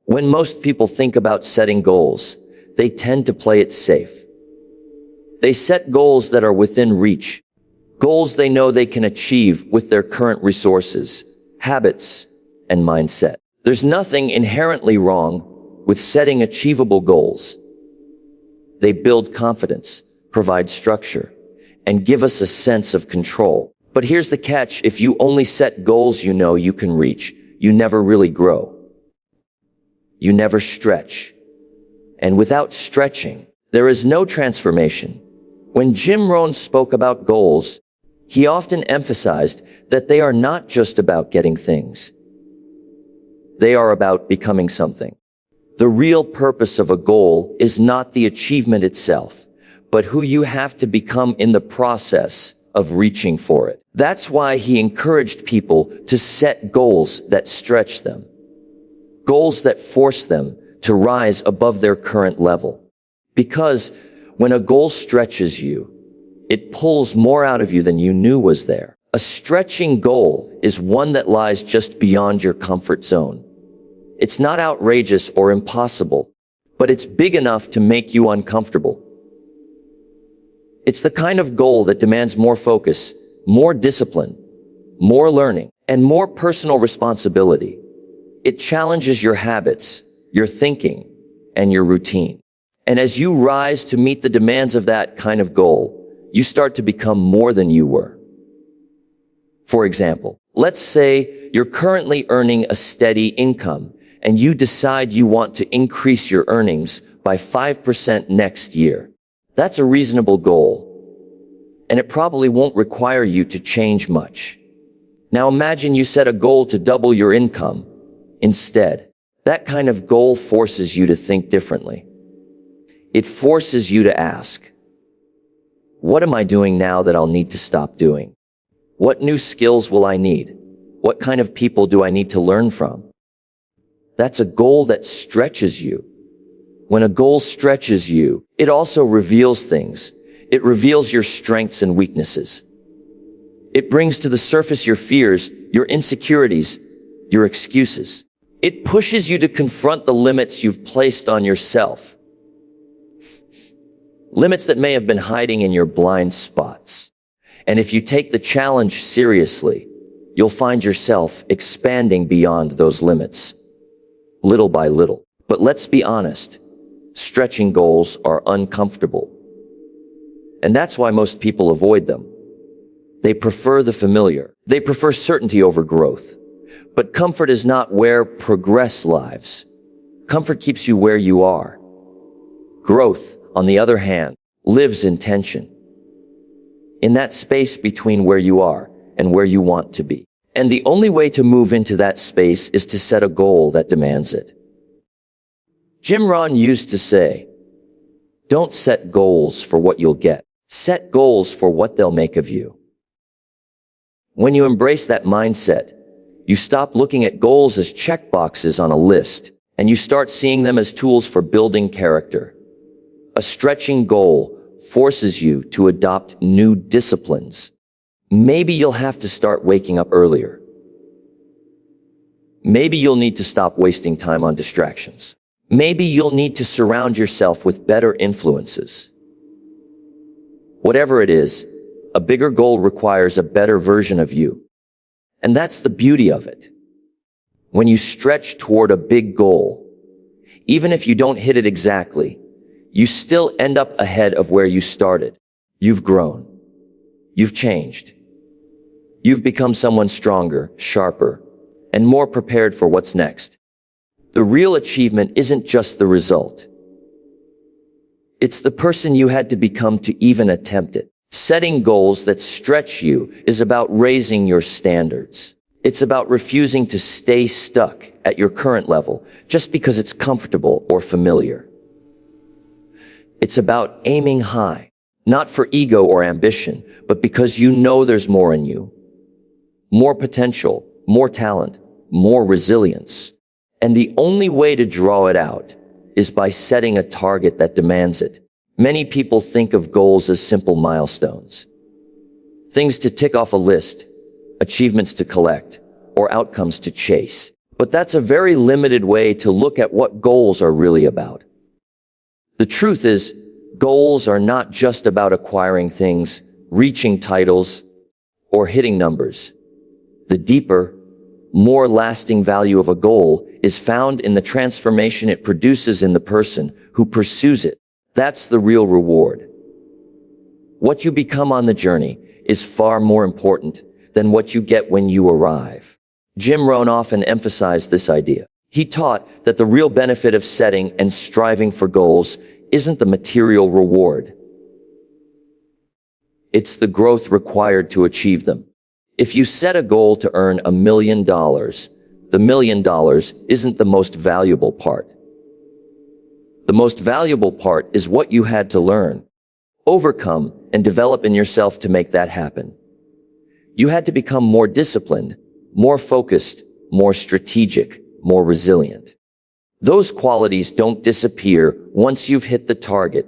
When most people think about setting goals, they tend to play it safe. They set goals that are within reach, goals they know they can achieve with their current resources, habits, and mindset. There's nothing inherently wrong with setting achievable goals. They build confidence, provide structure, and give us a sense of control. But here's the catch: if you only set goals you know you can reach, you never really grow. You never stretch. And without stretching, there is no transformation. When Jim Rohn spoke about goals, he often emphasized that they are not just about getting things. They are about becoming something. The real purpose of a goal is not the achievement itself, but who you have to become in the process of reaching for it. That's why he encouraged people to set goals that stretch them, goals that force them to rise above their current level. Because when a goal stretches you, it pulls more out of you than you knew was there. A stretching goal is one that lies just beyond your comfort zone. It's not outrageous or impossible, but it's big enough to make you uncomfortable. It's the kind of goal that demands more focus, more discipline, more learning, and more personal responsibility. It challenges your habits, your thinking, and your routine. And as you rise to meet the demands of that kind of goal, you start to become more than you were. For example, let's say you're currently earning a steady income and you decide you want to increase your earnings by 5% next year. That's a reasonable goal, and it probably won't require you to change much. Now imagine you set a goal to double your income instead. That kind of goal forces you to think differently. It forces you to ask, what am I doing now that I'll need to stop doing? What new skills will I need? What kind of people do I need to learn from? That's a goal that stretches you. When a goal stretches you, it also reveals things. It reveals your strengths and weaknesses. It brings to the surface your fears, your insecurities, your excuses. It pushes you to confront the limits you've placed on yourself. Limits that may have been hiding in your blind spots. And if you take the challenge seriously, you'll find yourself expanding beyond those limits, little by little. But let's be honest, stretching goals are uncomfortable. And that's why most people avoid them. They prefer the familiar. They prefer certainty over growth. But comfort is not where progress lives. Comfort keeps you where you are. Growth, on the other hand, lives in tension. In that space between where you are and where you want to be. And the only way to move into that space is to set a goal that demands it. Jim Rohn used to say, don't set goals for what you'll get. Set goals for what they'll make of you. When you embrace that mindset, you stop looking at goals as checkboxes on a list, and you start seeing them as tools for building character. A stretching goal forces you to adopt new disciplines. Maybe you'll have to start waking up earlier. Maybe you'll need to stop wasting time on distractions. Maybe you'll need to surround yourself with better influences. Whatever it is, a bigger goal requires a better version of you. And that's the beauty of it. When you stretch toward a big goal, even if you don't hit it exactly, you still end up ahead of where you started. You've grown. You've changed. You've become someone stronger, sharper, and more prepared for what's next. The real achievement isn't just the result. It's the person you had to become to even attempt it. Setting goals that stretch you is about raising your standards. It's about refusing to stay stuck at your current level just because it's comfortable or familiar. It's about aiming high, not for ego or ambition, but because you know there's more in you. More potential, more talent, more resilience. And the only way to draw it out is by setting a target that demands it. Many people think of goals as simple milestones. Things to tick off a list, achievements to collect, or outcomes to chase. But that's a very limited way to look at what goals are really about. The truth is, goals are not just about acquiring things, reaching titles, or hitting numbers. The deeper, more lasting value of a goal is found in the transformation it produces in the person who pursues it. That's the real reward. What you become on the journey is far more important than what you get when you arrive. Jim Rohn often emphasized this idea. He taught that the real benefit of setting and striving for goals isn't the material reward. It's the growth required to achieve them. If you set a goal to earn $1 million, the $1 million isn't the most valuable part. The most valuable part is what you had to learn, overcome, and develop in yourself to make that happen. You had to become more disciplined, more focused, more strategic, more resilient. Those qualities don't disappear once you've hit the target.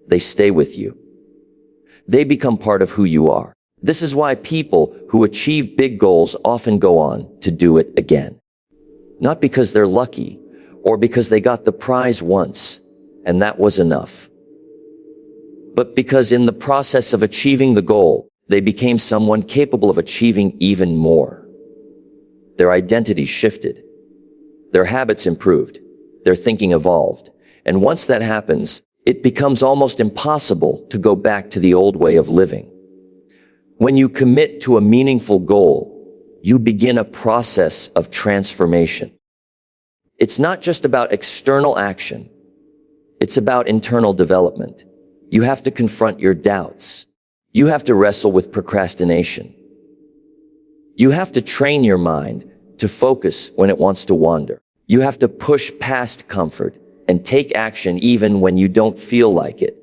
They stay with you. They become part of who you are. This is why people who achieve big goals often go on to do it again. Not because they're lucky or because they got the prize once and that was enough, but because in the process of achieving the goal, they became someone capable of achieving even more. Their identity shifted. Their habits improved. Their thinking evolved. And once that happens, it becomes almost impossible to go back to the old way of living. When you commit to a meaningful goal, you begin a process of transformation. It's not just about external action. It's about internal development. You have to confront your doubts. You have to wrestle with procrastination. You have to train your mind to focus when it wants to wander. You have to push past comfort and take action even when you don't feel like it.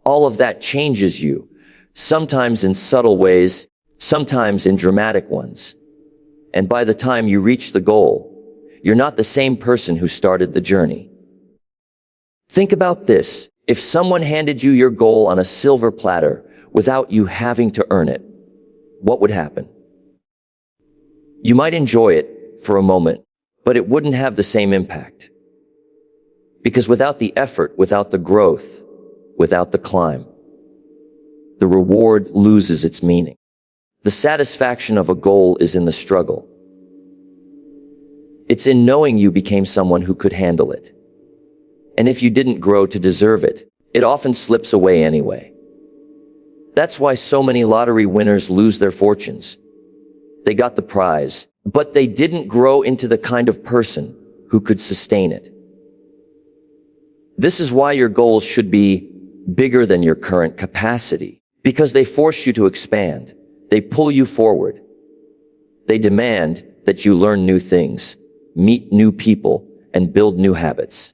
All of that changes you, sometimes in subtle ways, sometimes in dramatic ones. And by the time you reach the goal, you're not the same person who started the journey. Think about this. If someone handed you your goal on a silver platter without you having to earn it, what would happen? You might enjoy it for a moment, but it wouldn't have the same impact. Because without the effort, without the growth, without the climb, the reward loses its meaning. The satisfaction of a goal is in the struggle. It's in knowing you became someone who could handle it. And if you didn't grow to deserve it, it often slips away anyway. That's why so many lottery winners lose their fortunes. They got the prize, but they didn't grow into the kind of person who could sustain it. This is why your goals should be bigger than your current capacity, because they force you to expand. They pull you forward. They demand that you learn new things, meet new people, and build new habits.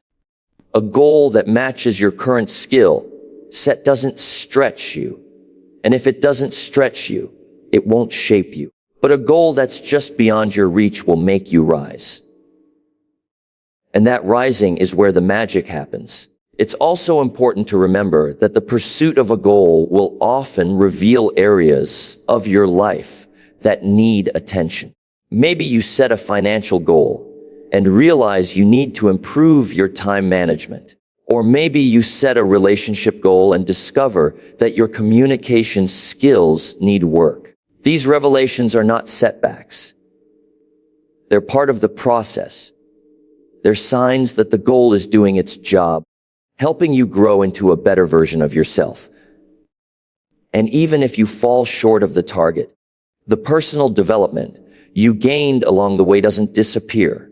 A goal that matches your current skill set doesn't stretch you. And if it doesn't stretch you, it won't shape you. But a goal that's just beyond your reach will make you rise. And that rising is where the magic happens. It's also important to remember that the pursuit of a goal will often reveal areas of your life that need attention. Maybe you set a financial goal and realize you need to improve your time management. Or maybe you set a relationship goal and discover that your communication skills need work. These revelations are not setbacks. They're part of the process. They're signs that the goal is doing its job, helping you grow into a better version of yourself. And even if you fall short of the target, the personal development you gained along the way doesn't disappear.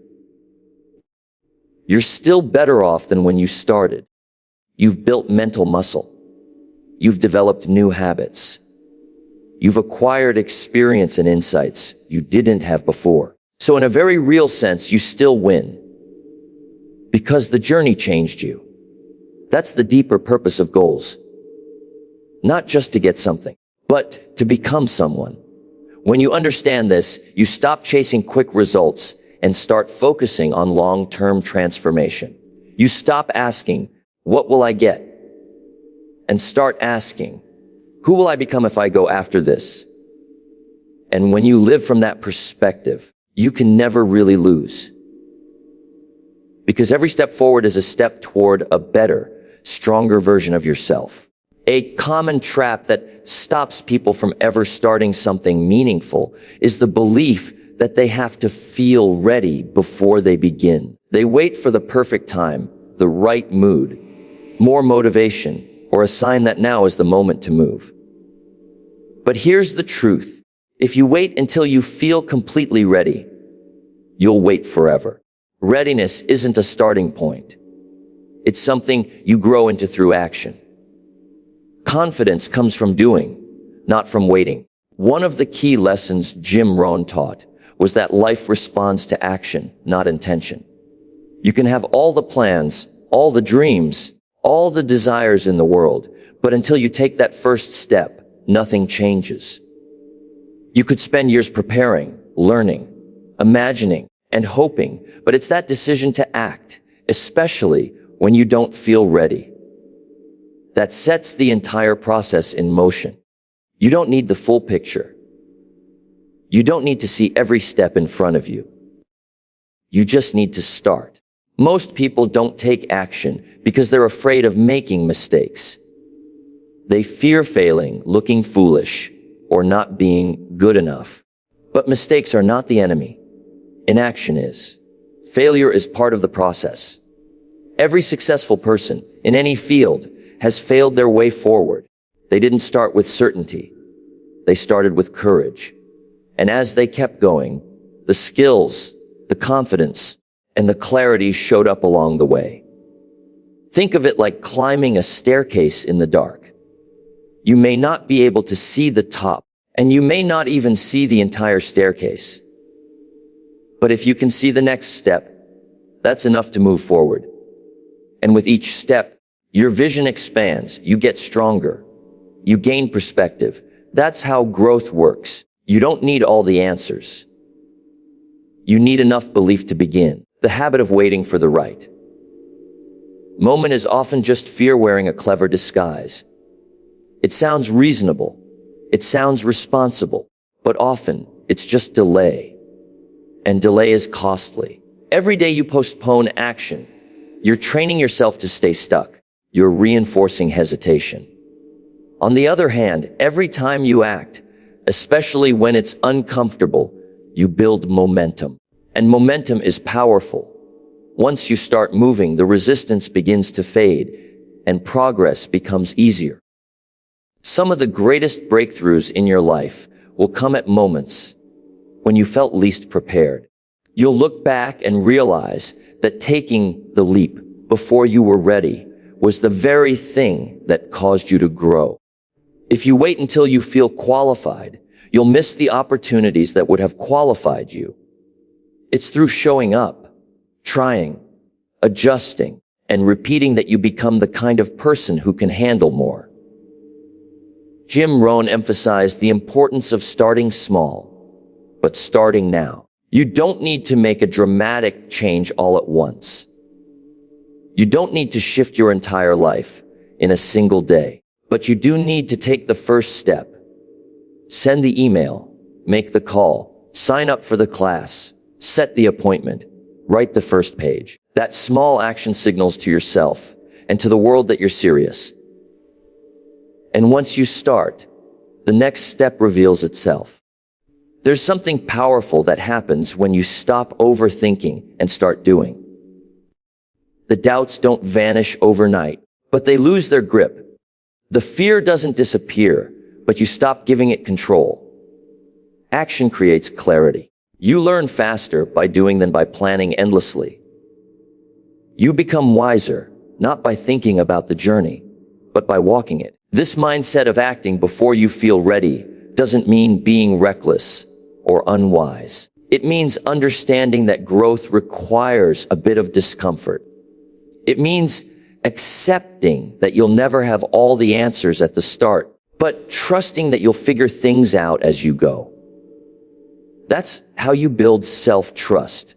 You're still better off than when you started. You've built mental muscle. You've developed new habits. You've acquired experience and insights you didn't have before. So in a very real sense, you still win. Because the journey changed you. That's the deeper purpose of goals. Not just to get something, but to become someone. When you understand this, you stop chasing quick results and start focusing on long-term transformation. You stop asking, what will I get? And start asking, who will I become if I go after this? And when you live from that perspective, you can never really lose. Because every step forward is a step toward a better, stronger version of yourself. A common trap that stops people from ever starting something meaningful is the belief that they have to feel ready before they begin. They wait for the perfect time, the right mood, more motivation, or a sign that now is the moment to move. But here's the truth. If you wait until you feel completely ready, you'll wait forever. Readiness isn't a starting point. It's something you grow into through action. Confidence comes from doing, not from waiting. One of the key lessons Jim Rohn taught was that life responds to action, not intention. You can have all the plans, all the dreams, all the desires in the world, but until you take that first step, nothing changes. You could spend years preparing, learning, imagining, and hoping, but it's that decision to act, especially when you don't feel ready, that sets the entire process in motion. You don't need the full picture. You don't need to see every step in front of you. You just need to start. Most people don't take action because they're afraid of making mistakes. They fear failing, looking foolish, or not being good enough. But mistakes are not the enemy. Inaction is. Failure is part of the process. Every successful person in any field has failed their way forward. They didn't start with certainty. They started with courage. And as they kept going, the skills, the confidence, and the clarity showed up along the way. Think of it like climbing a staircase in the dark. You may not be able to see the top, and you may not even see the entire staircase. But if you can see the next step, that's enough to move forward. And with each step, your vision expands, you get stronger, you gain perspective. That's how growth works. You don't need all the answers. You need enough belief to begin. The habit of waiting for the right moment is often just fear wearing a clever disguise. It sounds reasonable. It sounds responsible, but often it's just delay. And delay is costly. Every day you postpone action, you're training yourself to stay stuck. You're reinforcing hesitation. On the other hand, every time you act, especially when it's uncomfortable, you build momentum. And momentum is powerful. Once you start moving, the resistance begins to fade, and progress becomes easier. Some of the greatest breakthroughs in your life will come at moments when you felt least prepared. You'll look back and realize that taking the leap before you were ready was the very thing that caused you to grow. If you wait until you feel qualified, you'll miss the opportunities that would have qualified you. It's through showing up, trying, adjusting, and repeating that you become the kind of person who can handle more. Jim Rohn emphasized the importance of starting small, but starting now. You don't need to make a dramatic change all at once. You don't need to shift your entire life in a single day, but you do need to take the first step. Send the email, make the call, sign up for the class, set the appointment, write the first page. That small action signals to yourself and to the world that you're serious. And once you start, the next step reveals itself. There's something powerful that happens when you stop overthinking and start doing. The doubts don't vanish overnight, but they lose their grip. The fear doesn't disappear, but you stop giving it control. Action creates clarity. You learn faster by doing than by planning endlessly. You become wiser, not by thinking about the journey, but by walking it. This mindset of acting before you feel ready doesn't mean being reckless or unwise. It means understanding that growth requires a bit of discomfort. It means accepting that you'll never have all the answers at the start, but trusting that you'll figure things out as you go. That's how you build self-trust.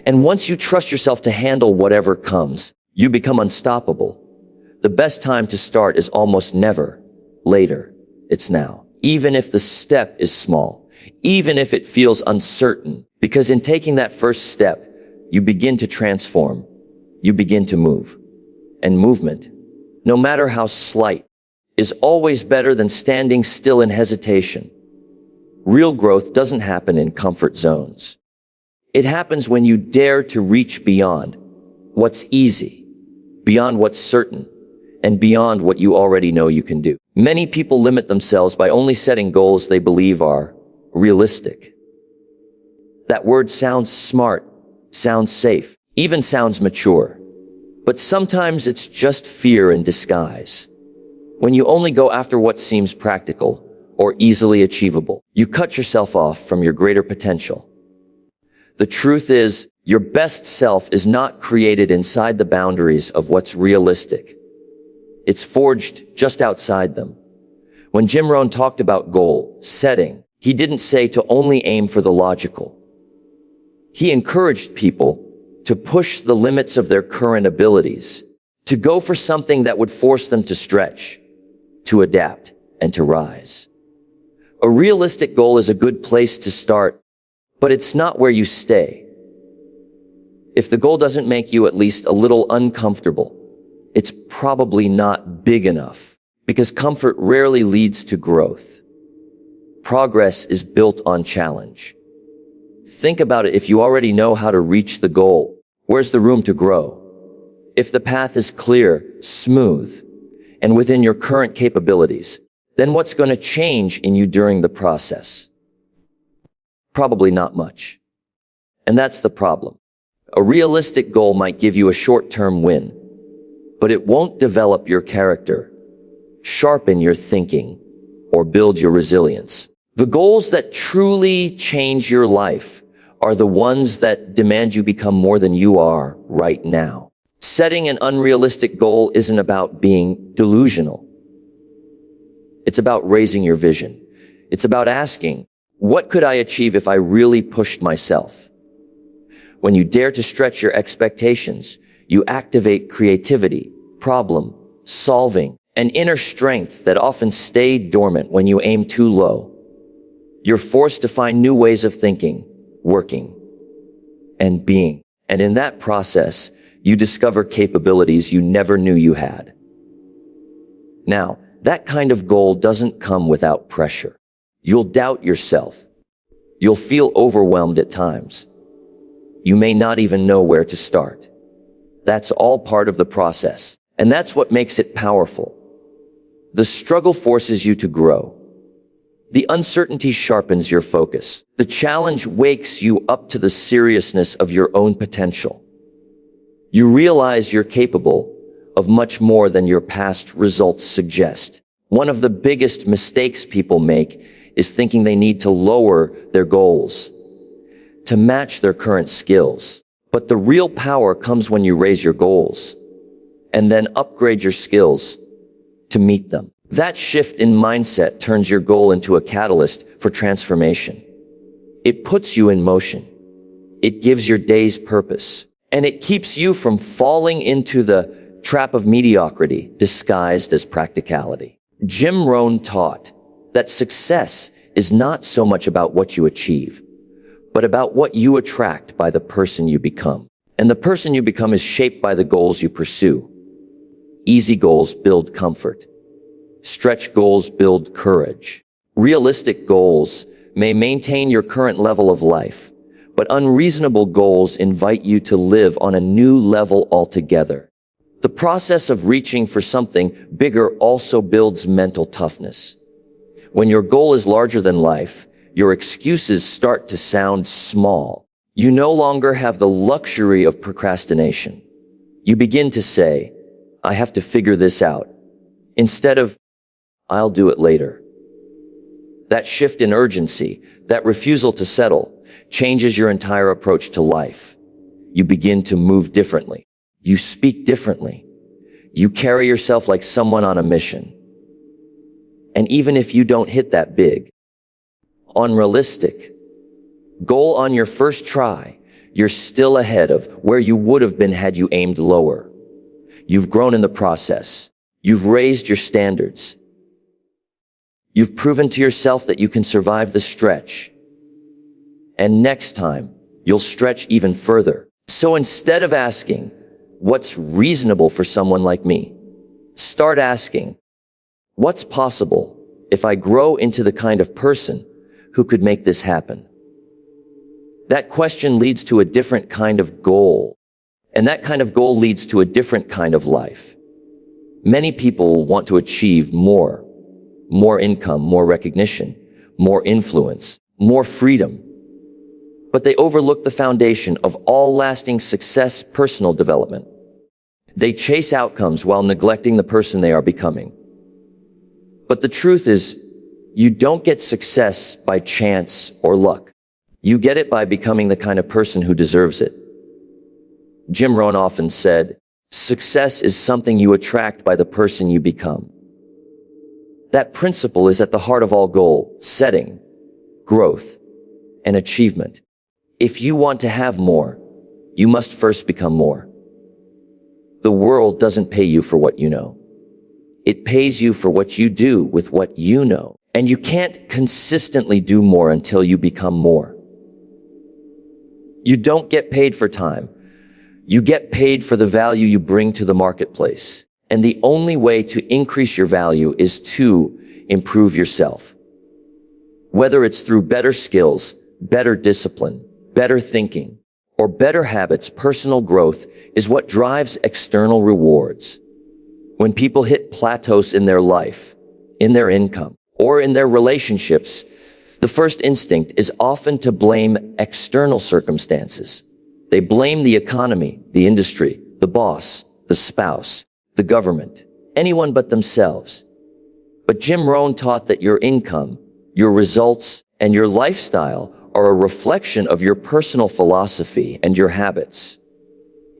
And once you trust yourself to handle whatever comes, you become unstoppable. The best time to start is almost never later. It's now. Even if the step is small, even if it feels uncertain, Because in taking that first step, you begin to transform. You begin to move. And movement, no matter how slight, is always better than standing still in hesitation. Real growth doesn't happen in comfort zones. It happens when you dare to reach beyond what's easy, beyond what's certain, and beyond what you already know you can do. Many people limit themselves by only setting goals they believe are realistic. That word sounds smart, sounds safe, even sounds mature. But sometimes it's just fear in disguise. When you only go after what seems practical or easily achievable, you cut yourself off from your greater potential. The truth is, your best self is not created inside the boundaries of what's realistic. It's forged just outside them. When Jim Rohn talked about goal setting, he didn't say to only aim for the logical. He encouraged people to push the limits of their current abilities, to go for something that would force them to stretch, to adapt, and to rise. A realistic goal is a good place to start, but it's not where you stay. If the goal doesn't make you at least a little uncomfortable, it's probably not big enough, because comfort rarely leads to growth. Progress is built on challenge. Think about it. If you already know how to reach the goal, where's the room to grow? If the path is clear, smooth, and within your current capabilities, then what's going to change in you during the process? Probably not much. And that's the problem. A realistic goal might give you a short-term win, but it won't develop your character, sharpen your thinking, or build your resilience. The goals that truly change your life are the ones that demand you become more than you are right now. Setting an unrealistic goal isn't about being delusional. It's about raising your vision. It's about asking, what could I achieve if I really pushed myself? When you dare to stretch your expectations, you activate creativity, problem solving, and inner strength that often stay dormant when you aim too low. You're forced to find new ways of thinking, working, and being. And in that process, you discover capabilities you never knew you had. Now, that kind of goal doesn't come without pressure. You'll doubt yourself. You'll feel overwhelmed at times. You may not even know where to start. That's all part of the process, and that's what makes it powerful. The struggle forces you to grow. The uncertainty sharpens your focus. The challenge wakes you up to the seriousness of your own potential. You realize you're capable of much more than your past results suggest. One of the biggest mistakes people make is thinking they need to lower their goals to match their current skills. But the real power comes when you raise your goals and then upgrade your skills to meet them. That shift in mindset turns your goal into a catalyst for transformation. It puts you in motion. It gives your days purpose. And it keeps you from falling into the trap of mediocrity disguised as practicality. Jim Rohn taught that success is not so much about what you achieve, but about what you attract by the person you become. And the person you become is shaped by the goals you pursue. Easy goals build comfort. Stretch goals build courage. Realistic goals may maintain your current level of life, but unreasonable goals invite you to live on a new level altogether. The process of reaching for something bigger also builds mental toughness. When your goal is larger than life, your excuses start to sound small. You no longer have the luxury of procrastination. You begin to say, I have to figure this out, instead of, I'll do it later. That shift in urgency, that refusal to settle, changes your entire approach to life. You begin to move differently. You speak differently. You carry yourself like someone on a mission. And even if you don't hit that big, unrealistic goal on your first try, you're still ahead of where you would have been had you aimed lower. You've grown in the process. You've raised your standards. You've proven to yourself that you can survive the stretch. And next time, you'll stretch even further. So instead of asking, what's reasonable for someone like me? Start asking, what's possible if I grow into the kind of person who could make this happen? That question leads to a different kind of goal, and that kind of goal leads to a different kind of life. Many people want to achieve more income, more recognition, more influence, more freedom. But they overlook the foundation of all lasting success, personal development. They chase outcomes while neglecting the person they are becoming. But the truth is, you don't get success by chance or luck. You get it by becoming the kind of person who deserves it. Jim Rohn often said, success is something you attract by the person you become. That principle is at the heart of all goal setting, growth, and achievement. If you want to have more, you must first become more. The world doesn't pay you for what you know. It pays you for what you do with what you know. And you can't consistently do more until you become more. You don't get paid for time. You get paid for the value you bring to the marketplace. And the only way to increase your value is to improve yourself. Whether it's through better skills, better discipline, better thinking, or better habits, personal growth is what drives external rewards. When people hit plateaus in their life, in their income, or in their relationships, the first instinct is often to blame external circumstances. They blame the economy, the industry, the boss, the spouse, the government, anyone but themselves. But Jim Rohn taught that your income, your results, and your lifestyle are a reflection of your personal philosophy and your habits.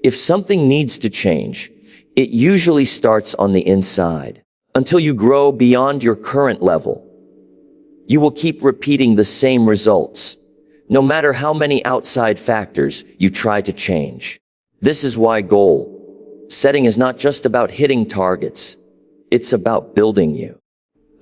If something needs to change, it usually starts on the inside. Until you grow beyond your current level, you will keep repeating the same results, no matter how many outside factors you try to change. This is why goal setting is not just about hitting targets. It's about building you.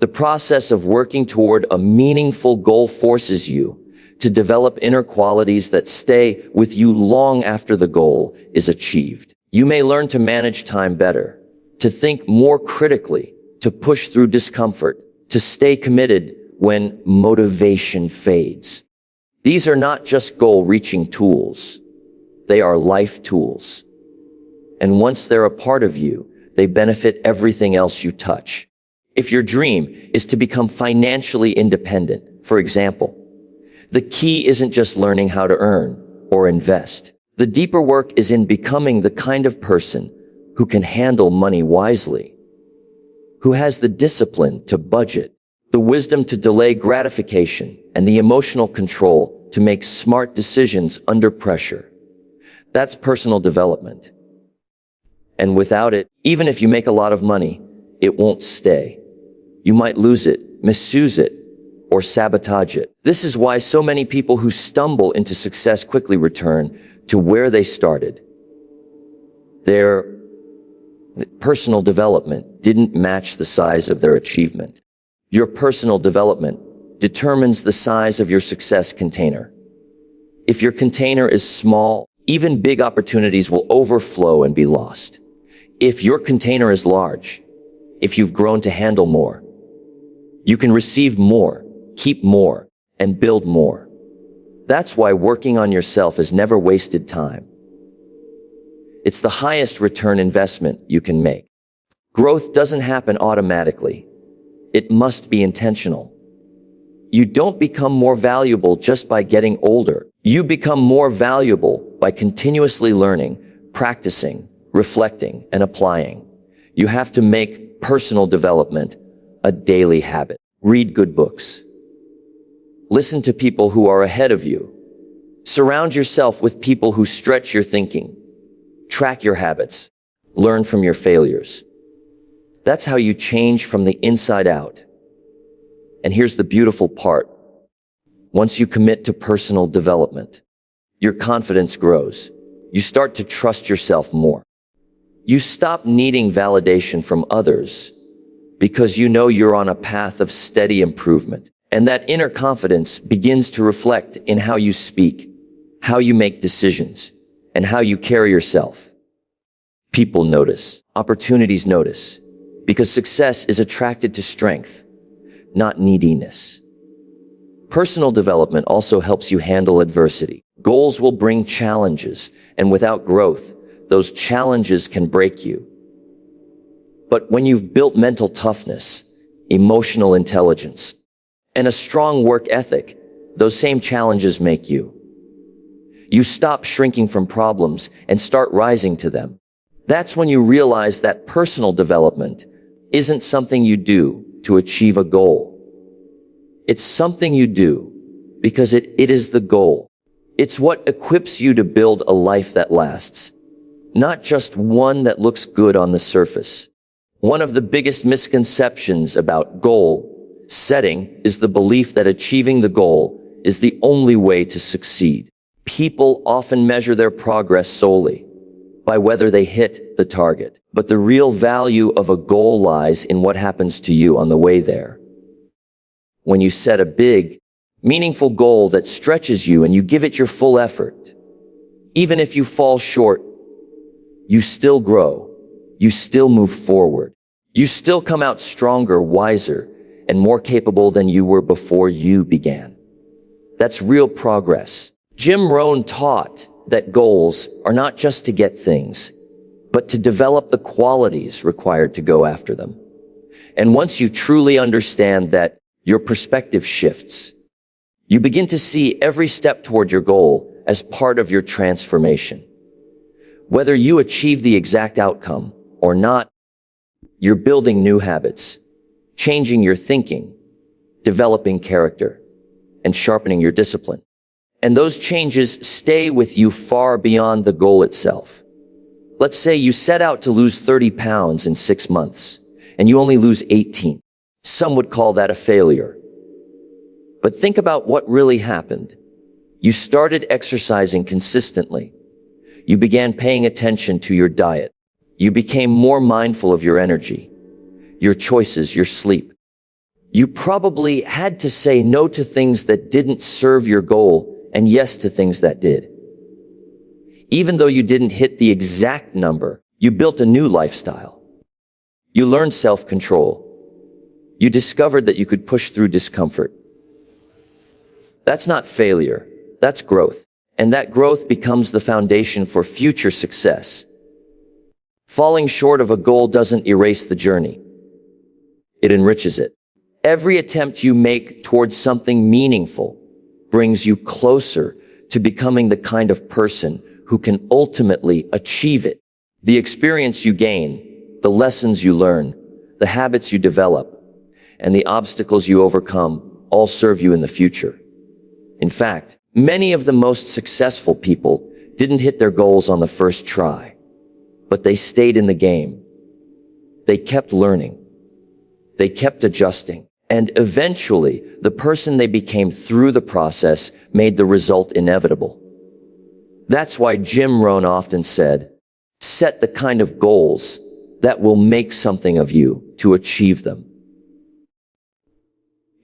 The process of working toward a meaningful goal forces you to develop inner qualities that stay with you long after the goal is achieved. You may learn to manage time better, to think more critically, to push through discomfort, to stay committed when motivation fades. These are not just goal-reaching tools. They are life tools. And once they're a part of you, they benefit everything else you touch. If your dream is to become financially independent, for example, the key isn't just learning how to earn or invest. The deeper work is in becoming the kind of person who can handle money wisely, who has the discipline to budget, the wisdom to delay gratification, and the emotional control to make smart decisions under pressure. That's personal development. And without it, even if you make a lot of money, it won't stay. You might lose it, misuse it, or sabotage it. This is why so many people who stumble into success quickly return to where they started. Their personal development didn't match the size of their achievement. Your personal development determines the size of your success container. If your container is small, even big opportunities will overflow and be lost. If your container is large, if you've grown to handle more, you can receive more, keep more, and build more. That's why working on yourself is never wasted time. It's the highest return investment you can make. Growth doesn't happen automatically. It must be intentional. You don't become more valuable just by getting older. You become more valuable by continuously learning, practicing, reflecting, and applying. You have to make personal development a daily habit. Read good books. Listen to people who are ahead of you. Surround yourself with people who stretch your thinking. Track your habits. Learn from your failures. That's how you change from the inside out. And here's the beautiful part. Once you commit to personal development, your confidence grows. You start to trust yourself more. You stop needing validation from others because you know you're on a path of steady improvement. And that inner confidence begins to reflect in how you speak, how you make decisions, and how you carry yourself. People notice, opportunities notice, because success is attracted to strength, not neediness. Personal development also helps you handle adversity. Goals will bring challenges, and without growth, those challenges can break you. But when you've built mental toughness, emotional intelligence, and a strong work ethic, those same challenges make you. You stop shrinking from problems and start rising to them. That's when you realize that personal development isn't something you do to achieve a goal. It's something you do because it is the goal. It's what equips you to build a life that lasts, not just one that looks good on the surface. One of the biggest misconceptions about goal setting is the belief that achieving the goal is the only way to succeed. People often measure their progress solely by whether they hit the target. But the real value of a goal lies in what happens to you on the way there. When you set a big, meaningful goal that stretches you and you give it your full effort, even if you fall short, you still grow, you still move forward, you still come out stronger, wiser, and more capable than you were before you began. That's real progress. Jim Rohn taught that goals are not just to get things, but to develop the qualities required to go after them. And once you truly understand that, your perspective shifts. You begin to see every step toward your goal as part of your transformation. Whether you achieve the exact outcome or not, you're building new habits, changing your thinking, developing character, and sharpening your discipline. And those changes stay with you far beyond the goal itself. Let's say you set out to lose 30 pounds in 6 months, and you only lose 18. Some would call that a failure. But think about what really happened. You started exercising consistently. You began paying attention to your diet. You became more mindful of your energy, your choices, your sleep. You probably had to say no to things that didn't serve your goal and yes to things that did. Even though you didn't hit the exact number, you built a new lifestyle. You learned self-control. You discovered that you could push through discomfort. That's not failure, that's growth. And that growth becomes the foundation for future success. Falling short of a goal doesn't erase the journey. It enriches it. Every attempt you make towards something meaningful brings you closer to becoming the kind of person who can ultimately achieve it. The experience you gain, the lessons you learn, the habits you develop, and the obstacles you overcome all serve you in the future. In fact, many of the most successful people didn't hit their goals on the first try, but they stayed in the game. They kept learning. They kept adjusting. And eventually, the person they became through the process made the result inevitable. That's why Jim Rohn often said, set the kind of goals that will make something of you to achieve them.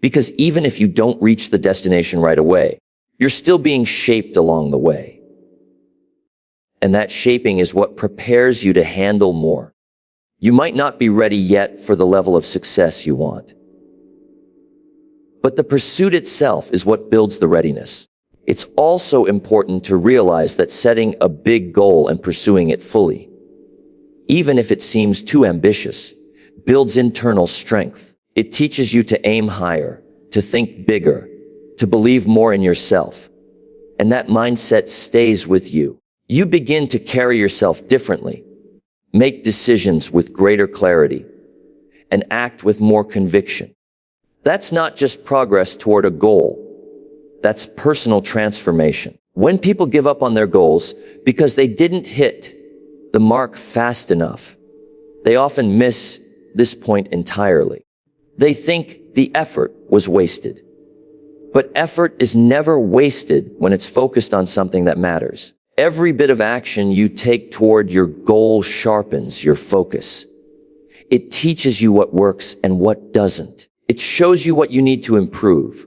Because even if you don't reach the destination right away, you're still being shaped along the way. And that shaping is what prepares you to handle more. You might not be ready yet for the level of success you want. But the pursuit itself is what builds the readiness. It's also important to realize that setting a big goal and pursuing it fully, even if it seems too ambitious, builds internal strength. It teaches you to aim higher, to think bigger, to believe more in yourself. And that mindset stays with you. You begin to carry yourself differently, make decisions with greater clarity, and act with more conviction. That's not just progress toward a goal. That's personal transformation. When people give up on their goals because they didn't hit the mark fast enough, they often miss this point entirely. They think the effort was wasted. But effort is never wasted when it's focused on something that matters. Every bit of action you take toward your goal sharpens your focus. It teaches you what works and what doesn't. It shows you what you need to improve.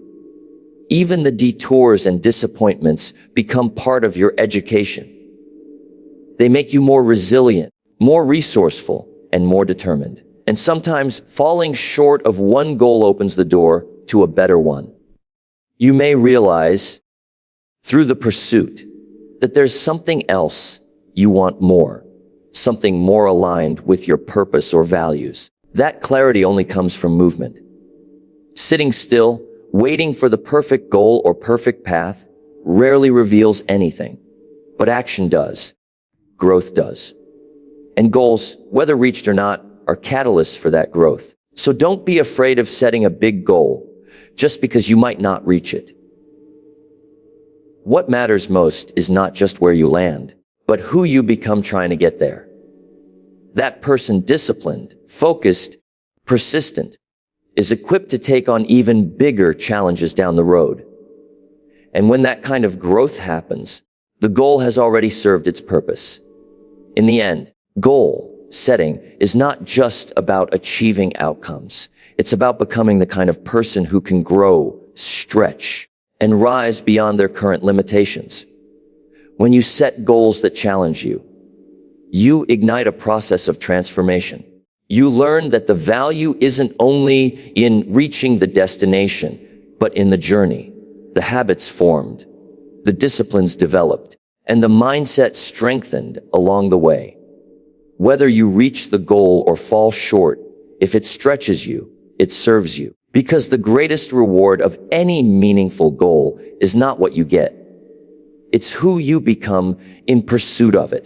Even the detours and disappointments become part of your education. They make you more resilient, more resourceful, and more determined. And sometimes falling short of one goal opens the door to a better one. You may realize through the pursuit that there's something else you want more, something more aligned with your purpose or values. That clarity only comes from movement. Sitting still, waiting for the perfect goal or perfect path, rarely reveals anything. But action does. Growth does. And goals, whether reached or not, are catalysts for that growth. So don't be afraid of setting a big goal just because you might not reach it. What matters most is not just where you land, but who you become trying to get there. That person disciplined, focused, persistent, is equipped to take on even bigger challenges down the road. And when that kind of growth happens, the goal has already served its purpose. In the end, goal setting is not just about achieving outcomes. It's about becoming the kind of person who can grow, stretch, and rise beyond their current limitations. When you set goals that challenge you, you ignite a process of transformation. You learn that the value isn't only in reaching the destination, but in the journey, the habits formed, the disciplines developed, and the mindset strengthened along the way. Whether you reach the goal or fall short, if it stretches you, it serves you. Because the greatest reward of any meaningful goal is not what you get. It's who you become in pursuit of it.